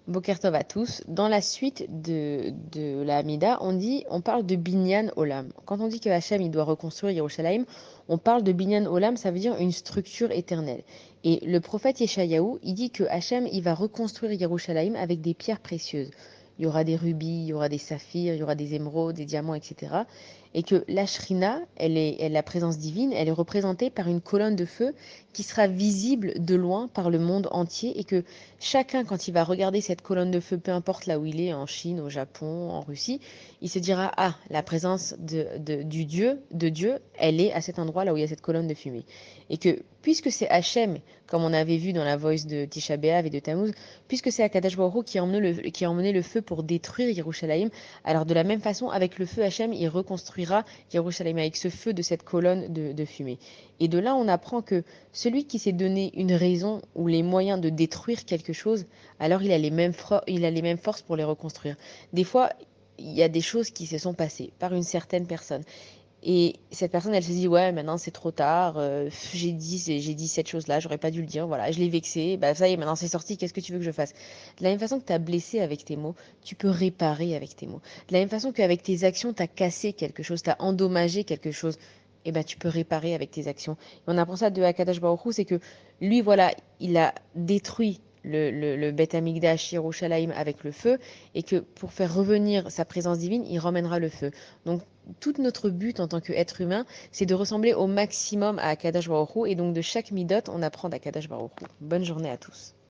Boker Tov à tous. Dans la suite de la Hamida, on parle de Binyan Olam. Quand on dit que Hachem il doit reconstruire Yerushalayim, on parle de Binyan Olam, ça veut dire une structure éternelle. Et le prophète Yeshayahu, il dit que Hachem il va reconstruire Yerushalayim avec des pierres précieuses. Il y aura des rubis, il y aura des saphirs, il y aura des émeraudes, des diamants, etc. Et que la Shrina, la présence divine, elle est représentée par une colonne de feu qui sera visible de loin par le monde entier et que chacun, quand il va regarder cette colonne de feu, peu importe là où il est, en Chine, au Japon, en Russie, il se dira, ah, la présence de Dieu, elle est à cet endroit là où il y a cette colonne de fumée. Et que puisque c'est Hachem, comme on avait vu dans la voice de Tisha B'Av et de Tammuz, puisque c'est Akadosh Baruch Hu qui a emmené le feu pour détruire Yerushalayim, alors de la même façon, avec le feu Hachem, il reconstruira Yerushalayim avec ce feu de cette colonne de fumée. Et de là, on apprend que celui qui s'est donné une raison ou les moyens de détruire quelque chose, alors il a les mêmes forces pour les reconstruire. Des fois, il y a des choses qui se sont passées par une certaine personne. Et cette personne, elle se dit, ouais, maintenant c'est trop tard, j'ai dit cette chose-là, j'aurais pas dû le dire, voilà, je l'ai vexé, bah ça y est, maintenant c'est sorti, qu'est-ce que tu veux que je fasse? De la même façon que tu as blessé avec tes mots, tu peux réparer avec tes mots. De la même façon qu'avec tes actions, tu as cassé quelque chose, tu as endommagé quelque chose, et ben tu peux réparer avec tes actions. Et on apprend ça de Akadosh Baruch Hu, c'est que lui, voilà, il a détruit le Beth Amikdash Yerushalayim avec le feu, et que pour faire revenir sa présence divine, il ramènera le feu. Donc tout notre but en tant qu'être humain, c'est de ressembler au maximum à Akadosh Baruch Hu, et donc de chaque midot, on apprend d'Akadosh Baruch Hu. Bonne journée à tous.